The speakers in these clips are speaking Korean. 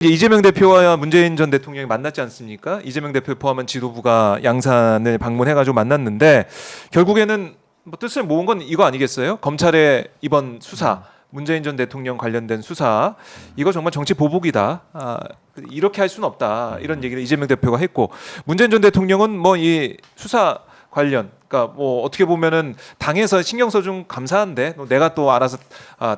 이재명 대표와 문재인 전 대통령이 만났지 않습니까? 이재명 대표 포함한 지도부가 양산을 방문해가지고 만났는데 결국에는 뭐 뜻을 모은 건 이거 아니겠어요? 검찰의 이번 수사, 문재인 전 대통령 관련된 수사, 이거 정말 정치 보복이다. 이렇게 할 수는 없다. 이런 얘기를 이재명 대표가 했고, 문재인 전 대통령은 뭐 이 수사 관련, 그러니까 뭐 어떻게 보면은 당에서 신경 써준 감사한데 내가 또 알아서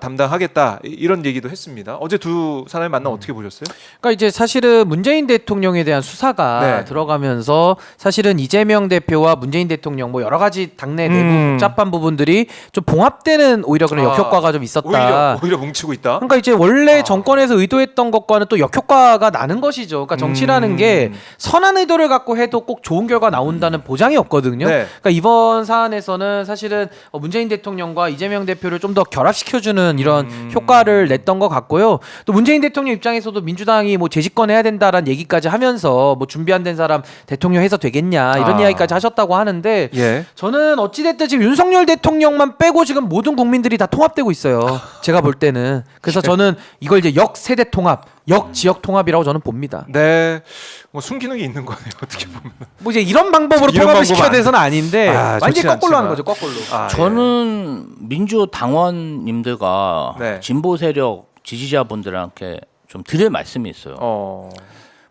담당하겠다 이런 얘기도 했습니다. 어제 두 사람이 만나 어떻게 보셨어요? 그러니까 이제 사실은 문재인 대통령에 대한 수사가 들어가면서 사실은 이재명 대표와 문재인 대통령 뭐 여러 가지 당내 내부 복잡한 부분들이 좀 봉합되는 오히려 그런 역효과가 좀 있었다. 오히려 뭉치고 있다. 그러니까 이제 원래 정권에서 의도했던 것과는 또 역효과가 나는 것이죠. 그러니까 정치라는 게 선한 의도를 갖고 해도 꼭 좋은 결과 나온다는 보장이 없거든요. 그러니까 이번 사안에서는 사실은 문재인 대통령과 이재명 대표를 좀 더 결합시켜주는 이런 효과를 냈던 것 같고요. 또 문재인 대통령 입장에서도 민주당이 뭐 재집권해야 된다라는 얘기까지 하면서 뭐 준비 안 된 사람 대통령 해서 되겠냐 이런 이야기까지 하셨다고 하는데 저는 어찌됐든 지금 윤석열 대통령만 빼고 지금 모든 국민들이 다 통합되고 있어요. 제가 볼 때는. 그래서 저는 이걸 이제 역세대 통합, 역지역 통합이라고 저는 봅니다. 네, 뭐 숨기는 게 있는 거네요. 어떻게 보면. 뭐 이제 이런 방법으로 통합을 시켜야 돼서는 아닌데 완전히 거꾸로 하는 거죠. 거꾸로. 저는 민주 당원님들과 진보 세력 지지자분들한테 좀 드릴 말씀이 있어요.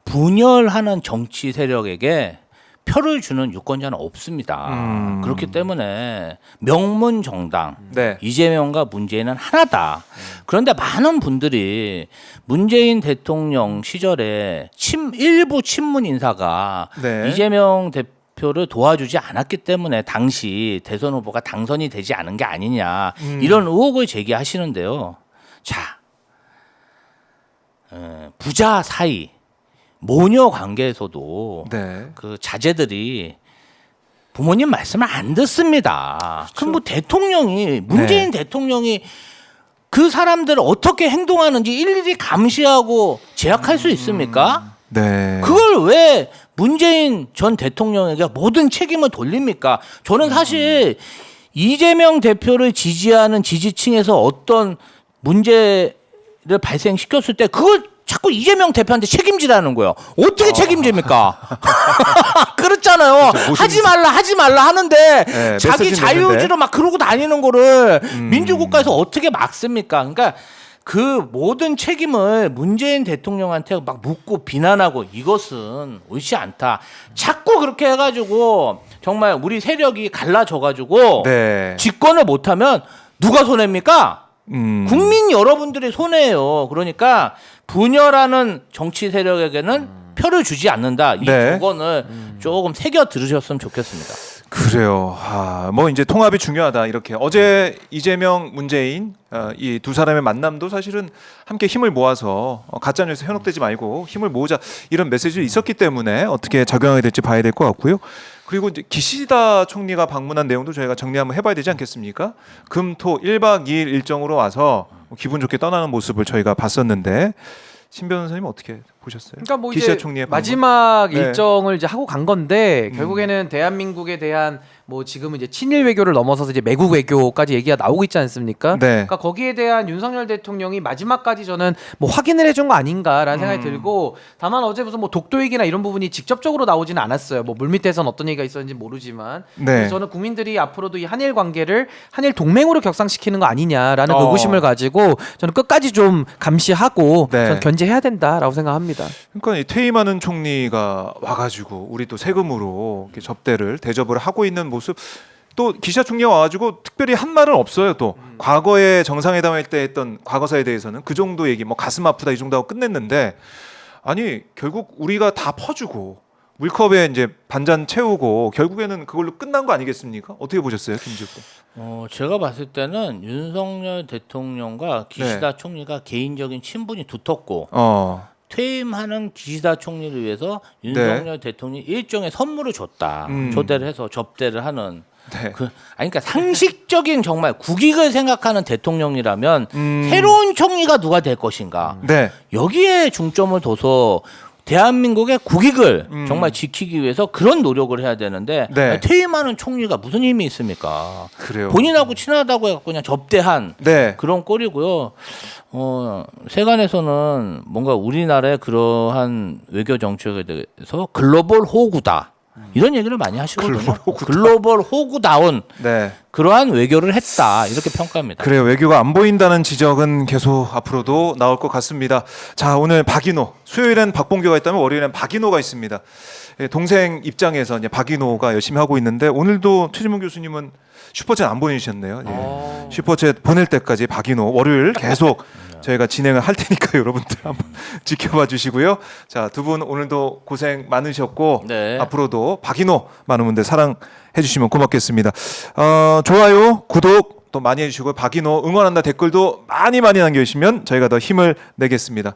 분열하는 정치 세력에게 표를 주는 유권자는 없습니다. 그렇기 때문에 명문 정당 이재명과 문재인은 하나다. 그런데 많은 분들이 문재인 대통령 시절에 일부 친문 인사가 이재명 대표를 도와주지 않았기 때문에 당시 대선 후보가 당선이 되지 않은 게 아니냐 이런 의혹을 제기하시는데요. 자, 부자 사이 모녀 관계에서도 그 자제들이 부모님 말씀을 안 듣습니다. 그럼 뭐 대통령이 문재인 대통령이 그 사람들을 어떻게 행동하는지 일일이 감시하고 제약할 수 있습니까? 그걸 왜 문재인 전 대통령에게 모든 책임을 돌립니까? 저는 사실 이재명 대표를 지지하는 지지층에서 어떤 문제를 발생시켰을 때 그걸 자꾸 이재명 대표한테 책임지라는 거예요. 어떻게 책임집니까? 그렇잖아요. 하지 말라 하는데 자기 자유의지로 막 그러고 다니는 거를 민주국가에서 어떻게 막습니까? 그러니까 그 모든 책임을 문재인 대통령한테 막 묻고 비난하고 이것은 옳지 않다. 자꾸 그렇게 해가지고 정말 우리 세력이 갈라져가지고 집권을 못하면 누가 손해입니까? 국민 여러분들이 손해예요. 그러니까 분열하는 정치 세력에게는 표를 주지 않는다. 이 조건을 조금 새겨 들으셨으면 좋겠습니다. 그래요. 뭐 이제 통합이 중요하다. 이렇게 어제 이재명, 문재인 이 두 사람의 만남도 사실은 함께 힘을 모아서 가짜 뉴스 현혹되지 말고 힘을 모으자 이런 메시지가 있었기 때문에 어떻게 작용하게 될지 봐야 될 것 같고요. 그리고 이제 기시다 총리가 방문한 내용도 저희가 정리 한번 해봐야 되지 않겠습니까? 금, 토 1박 2일 일정으로 와서 기분 좋게 떠나는 모습을 저희가 봤었는데 신 변호사님 어떻게 보셨어요? 그러니까 뭐 기시다 이제 총리의 마지막 일정을 이제 하고 간 건데 결국에는 대한민국에 대한 뭐 지금은 이제 친일 외교를 넘어서서 이제 매국 외교까지 얘기가 나오고 있지 않습니까? 그러니까 거기에 대한 윤석열 대통령이 마지막까지 저는 뭐 확인을 해준 거 아닌가라는 생각이 들고, 다만 어제 무슨 뭐 독도 얘기나 이런 부분이 직접적으로 나오지는 않았어요. 뭐 물밑에서는 어떤 얘기가 있었는지 모르지만 그래서 저는 국민들이 앞으로도 이 한일 관계를 한일 동맹으로 격상시키는 거 아니냐라는 의구심을 가지고 저는 끝까지 좀 감시하고 저는 견제해야 된다라고 생각합니다. 그러니까 이 퇴임하는 총리가 와가지고 우리 또 세금으로 이렇게 대접을 하고 있는 모습. 또 기시다 총리가 와가지고 특별히 한 말은 없어요. 또 과거에 정상회담할 때 했던 과거사에 대해서는 그 정도 얘기, 뭐 가슴 아프다 이 정도 하고 끝냈는데, 아니 결국 우리가 다 퍼주고 물컵에 이제 반잔 채우고 결국에는 그걸로 끝난 거 아니겠습니까? 어떻게 보셨어요, 김지욱? 제가 봤을 때는 윤석열 대통령과 기시다 총리가 개인적인 친분이 두텁고. 퇴임하는 기시다 총리를 위해서 윤석열 대통령이 일종의 선물을 줬다. 초대를 해서 접대를 하는. 그러니까 상식적인 정말 국익을 생각하는 대통령이라면 새로운 총리가 누가 될 것인가. 여기에 중점을 둬서 대한민국의 국익을 정말 지키기 위해서 그런 노력을 해야 되는데 네. 퇴임하는 총리가 무슨 힘이 있습니까? 그래요. 본인하고 친하다고 해서 그냥 접대한 네. 그런 꼴이고요. 세간에서는 뭔가 우리나라의 그러한 외교 정책에 대해서 글로벌 호구다. 이런 얘기를 많이 하시거든요. 글로벌 호구다운 네. 그러한 외교를 했다. 이렇게 평가합니다. 그래요. 외교가 안 보인다는 지적은 계속 앞으로도 나올 것 같습니다. 자, 오늘 박인호. 수요일엔 박봉규가 있다면 월요일엔 박인호가 있습니다. 예, 동생 입장에서 이제 박인호가 열심히 하고 있는데 오늘도 최진문 교수님은 슈퍼챗 안 보내주셨네요. 예. 슈퍼챗 보낼 때까지 박인호 월요일 계속 저희가 진행을 할 테니까 여러분들 한번 지켜봐 주시고요. 자, 두 분 오늘도 고생 많으셨고 네. 앞으로도 박인호 많은 분들 사랑해 주시면 고맙겠습니다. 좋아요, 구독 또 많이 해주시고 박인호 응원한다 댓글도 많이 남겨주시면 저희가 더 힘을 내겠습니다.